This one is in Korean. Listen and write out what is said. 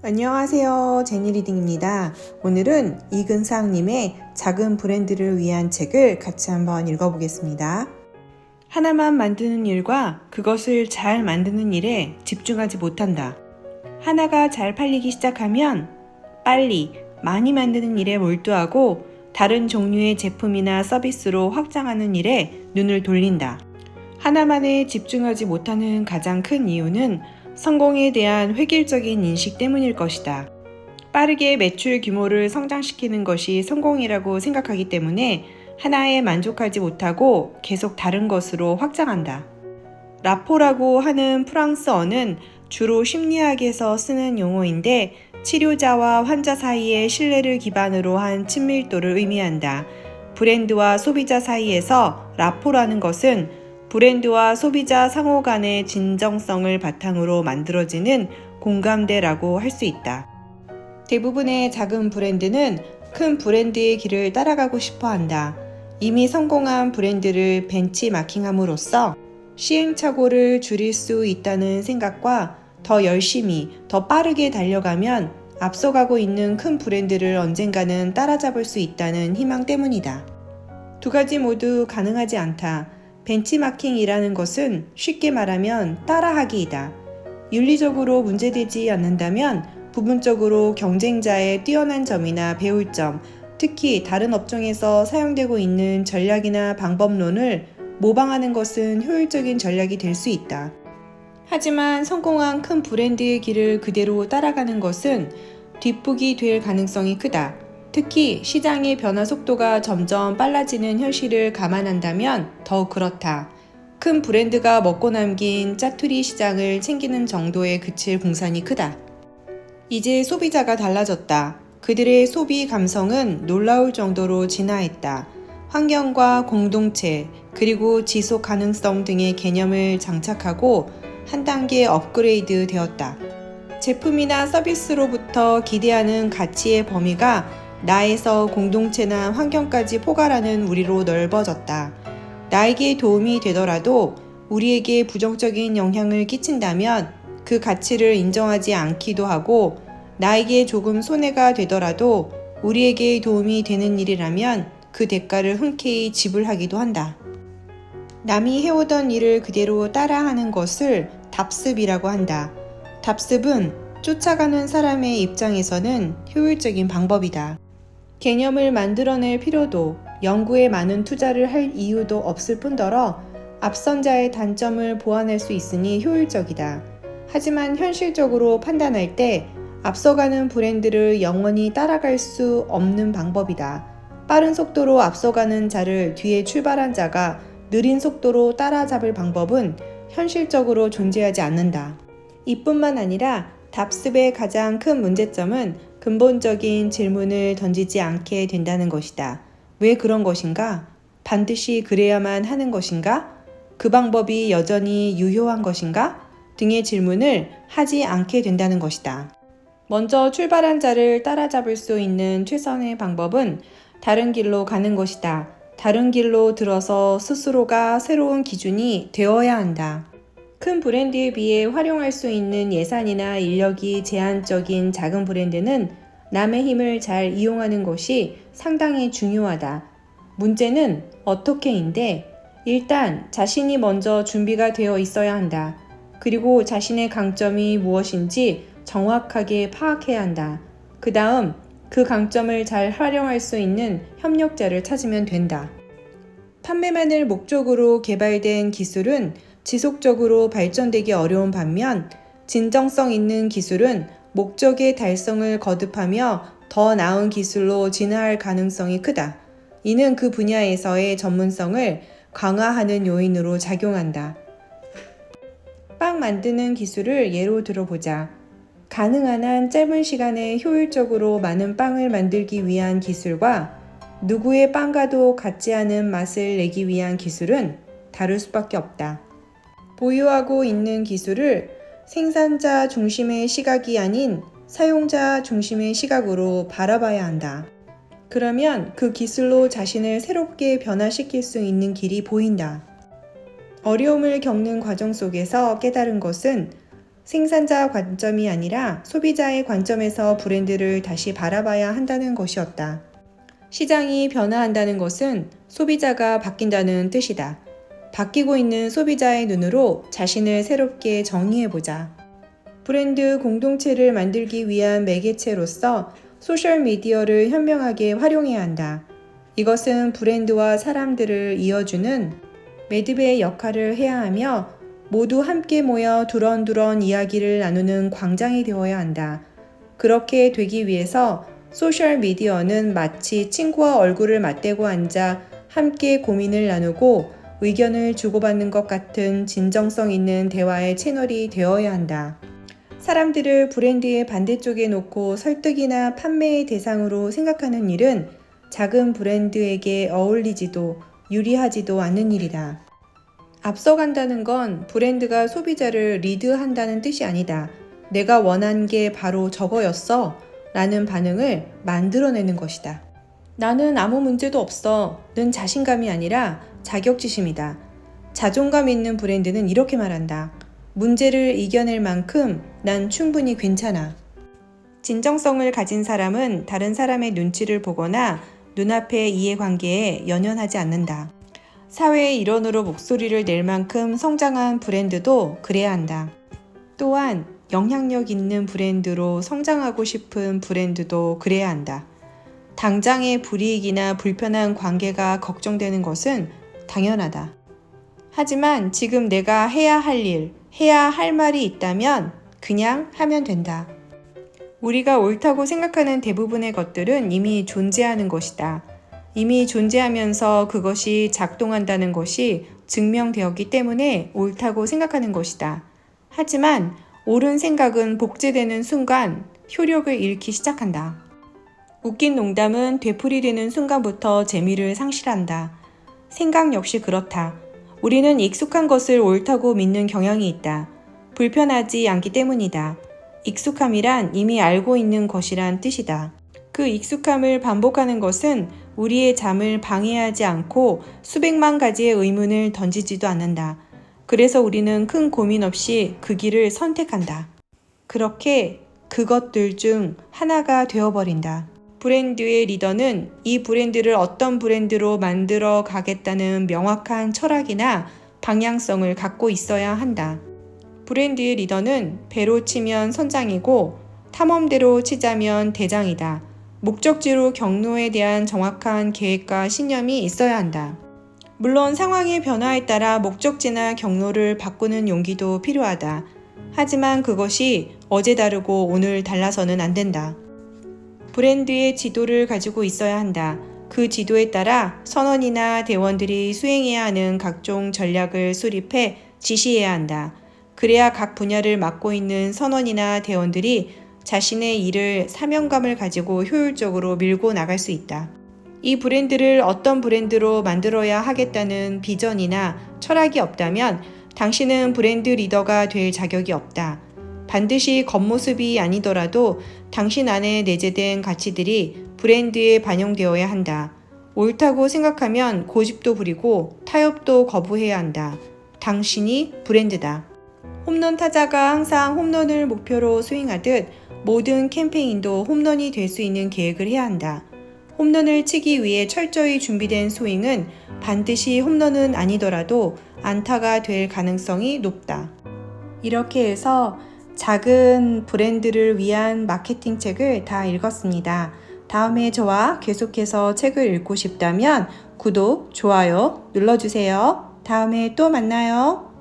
안녕하세요. 제니리딩입니다. 오늘은 이근상님의 작은 브랜드를 위한 책을 같이 한번 읽어보겠습니다. 하나만 만드는 일과 그것을 잘 만드는 일에 집중하지 못한다. 하나가 잘 팔리기 시작하면 빨리 많이 만드는 일에 몰두하고 다른 종류의 제품이나 서비스로 확장하는 일에 눈을 돌린다. 하나만에 집중하지 못하는 가장 큰 이유는 성공에 대한 획일적인 인식 때문일 것이다. 빠르게 매출 규모를 성장시키는 것이 성공이라고 생각하기 때문에 하나에 만족하지 못하고 계속 다른 것으로 확장한다. 라포라고 하는 프랑스어는 주로 심리학에서 쓰는 용어인데 치료자와 환자 사이의 신뢰를 기반으로 한 친밀도를 의미한다. 브랜드와 소비자 사이에서 라포라는 것은 브랜드와 소비자 상호 간의 진정성을 바탕으로 만들어지는 공감대라고 할 수 있다. 대부분의 작은 브랜드는 큰 브랜드의 길을 따라가고 싶어 한다. 이미 성공한 브랜드를 벤치마킹함으로써 시행착오를 줄일 수 있다는 생각과 더 열심히, 더 빠르게 달려가면 앞서가고 있는 큰 브랜드를 언젠가는 따라잡을 수 있다는 희망 때문이다. 두 가지 모두 가능하지 않다. 벤치마킹이라는 것은 쉽게 말하면 따라하기이다. 윤리적으로 문제되지 않는다면 부분적으로 경쟁자의 뛰어난 점이나 배울 점, 특히 다른 업종에서 사용되고 있는 전략이나 방법론을 모방하는 것은 효율적인 전략이 될 수 있다. 하지만 성공한 큰 브랜드의 길을 그대로 따라가는 것은 뒷북이 될 가능성이 크다. 특히 시장의 변화 속도가 점점 빨라지는 현실을 감안한다면 더욱 그렇다. 큰 브랜드가 먹고 남긴 짜투리 시장을 챙기는 정도에 그칠 공산이 크다. 이제 소비자가 달라졌다. 그들의 소비 감성은 놀라울 정도로 진화했다. 환경과 공동체, 그리고 지속 가능성 등의 개념을 장착하고 한 단계 업그레이드 되었다. 제품이나 서비스로부터 기대하는 가치의 범위가 나에서 공동체나 환경까지 포괄하는 우리로 넓어졌다. 나에게 도움이 되더라도 우리에게 부정적인 영향을 끼친다면 그 가치를 인정하지 않기도 하고, 나에게 조금 손해가 되더라도 우리에게 도움이 되는 일이라면 그 대가를 흔쾌히 지불하기도 한다. 남이 해오던 일을 그대로 따라하는 것을 답습이라고 한다. 답습은 쫓아가는 사람의 입장에서는 효율적인 방법이다. 개념을 만들어낼 필요도, 연구에 많은 투자를 할 이유도 없을 뿐더러 앞선 자의 단점을 보완할 수 있으니 효율적이다. 하지만 현실적으로 판단할 때 앞서가는 브랜드를 영원히 따라갈 수 없는 방법이다. 빠른 속도로 앞서가는 자를 뒤에 출발한 자가 느린 속도로 따라잡을 방법은 현실적으로 존재하지 않는다. 이뿐만 아니라 답습의 가장 큰 문제점은 근본적인 질문을 던지지 않게 된다는 것이다. 왜 그런 것인가? 반드시 그래야만 하는 것인가? 그 방법이 여전히 유효한 것인가? 등의 질문을 하지 않게 된다는 것이다. 먼저 출발한 자를 따라잡을 수 있는 최선의 방법은 다른 길로 가는 것이다. 다른 길로 들어서 스스로가 새로운 기준이 되어야 한다. 큰 브랜드에 비해 활용할 수 있는 예산이나 인력이 제한적인 작은 브랜드는 남의 힘을 잘 이용하는 것이 상당히 중요하다. 문제는 어떻게인데, 일단 자신이 먼저 준비가 되어 있어야 한다. 그리고 자신의 강점이 무엇인지 정확하게 파악해야 한다. 그 다음 그 강점을 잘 활용할 수 있는 협력자를 찾으면 된다. 판매만을 목적으로 개발된 기술은 지속적으로 발전되기 어려운 반면, 진정성 있는 기술은 목적의 달성을 거듭하며 더 나은 기술로 진화할 가능성이 크다. 이는 그 분야에서의 전문성을 강화하는 요인으로 작용한다. 빵 만드는 기술을 예로 들어보자. 가능한 한 짧은 시간에 효율적으로 많은 빵을 만들기 위한 기술과 누구의 빵과도 같지 않은 맛을 내기 위한 기술은 다를 수밖에 없다. 보유하고 있는 기술을 생산자 중심의 시각이 아닌 사용자 중심의 시각으로 바라봐야 한다. 그러면 그 기술로 자신을 새롭게 변화시킬 수 있는 길이 보인다. 어려움을 겪는 과정 속에서 깨달은 것은 생산자 관점이 아니라 소비자의 관점에서 브랜드를 다시 바라봐야 한다는 것이었다. 시장이 변화한다는 것은 소비자가 바뀐다는 뜻이다. 바뀌고 있는 소비자의 눈으로 자신을 새롭게 정의해보자. 브랜드 공동체를 만들기 위한 매개체로서 소셜미디어를 현명하게 활용해야 한다. 이것은 브랜드와 사람들을 이어주는 매듭의 역할을 해야 하며 모두 함께 모여 두런두런 이야기를 나누는 광장이 되어야 한다. 그렇게 되기 위해서 소셜미디어는 마치 친구와 얼굴을 맞대고 앉아 함께 고민을 나누고 의견을 주고받는 것 같은 진정성 있는 대화의 채널이 되어야 한다. 사람들을 브랜드의 반대쪽에 놓고 설득이나 판매의 대상으로 생각하는 일은 작은 브랜드에게 어울리지도 유리하지도 않는 일이다. 앞서간다는 건 브랜드가 소비자를 리드한다는 뜻이 아니다. 내가 원한 게 바로 저거였어 라는 반응을 만들어내는 것이다. 나는 아무 문제도 없어 는 자신감이 아니라 자격지심이다. 자존감 있는 브랜드는 이렇게 말한다. 문제를 이겨낼 만큼 난 충분히 괜찮아. 진정성을 가진 사람은 다른 사람의 눈치를 보거나 눈앞의 이해관계에 연연하지 않는다. 사회의 일원으로 목소리를 낼 만큼 성장한 브랜드도 그래야 한다. 또한 영향력 있는 브랜드로 성장하고 싶은 브랜드도 그래야 한다. 당장의 불이익이나 불편한 관계가 걱정되는 것은 당연하다. 하지만 지금 내가 해야 할 일, 해야 할 말이 있다면 그냥 하면 된다. 우리가 옳다고 생각하는 대부분의 것들은 이미 존재하는 것이다. 이미 존재하면서 그것이 작동한다는 것이 증명되었기 때문에 옳다고 생각하는 것이다. 하지만 옳은 생각은 복제되는 순간 효력을 잃기 시작한다. 웃긴 농담은 되풀이되는 순간부터 재미를 상실한다. 생각 역시 그렇다. 우리는 익숙한 것을 옳다고 믿는 경향이 있다. 불편하지 않기 때문이다. 익숙함이란 이미 알고 있는 것이란 뜻이다. 그 익숙함을 반복하는 것은 우리의 잠을 방해하지 않고 수백만 가지의 의문을 던지지도 않는다. 그래서 우리는 큰 고민 없이 그 길을 선택한다. 그렇게 그것들 중 하나가 되어버린다. 브랜드의 리더는 이 브랜드를 어떤 브랜드로 만들어 가겠다는 명확한 철학이나 방향성을 갖고 있어야 한다. 브랜드의 리더는 배로 치면 선장이고 탐험대로 치자면 대장이다. 목적지로 경로에 대한 정확한 계획과 신념이 있어야 한다. 물론 상황의 변화에 따라 목적지나 경로를 바꾸는 용기도 필요하다. 하지만 그것이 어제 다르고 오늘 달라서는 안 된다. 브랜드의 지도를 가지고 있어야 한다. 그 지도에 따라 선원이나 대원들이 수행해야 하는 각종 전략을 수립해 지시해야 한다. 그래야 각 분야를 맡고 있는 선원이나 대원들이 자신의 일을 사명감을 가지고 효율적으로 밀고 나갈 수 있다. 이 브랜드를 어떤 브랜드로 만들어야 하겠다는 비전이나 철학이 없다면 당신은 브랜드 리더가 될 자격이 없다. 반드시 겉모습이 아니더라도 당신 안에 내재된 가치들이 브랜드에 반영되어야 한다. 옳다고 생각하면 고집도 부리고 타협도 거부해야 한다. 당신이 브랜드다. 홈런 타자가 항상 홈런을 목표로 스윙하듯 모든 캠페인도 홈런이 될 수 있는 계획을 해야 한다. 홈런을 치기 위해 철저히 준비된 스윙은 반드시 홈런은 아니더라도 안타가 될 가능성이 높다. 이렇게 해서 작은 브랜드를 위한 마케팅 책을 다 읽었습니다. 다음에 저와 계속해서 책을 읽고 싶다면 구독, 좋아요 눌러주세요. 다음에 또 만나요.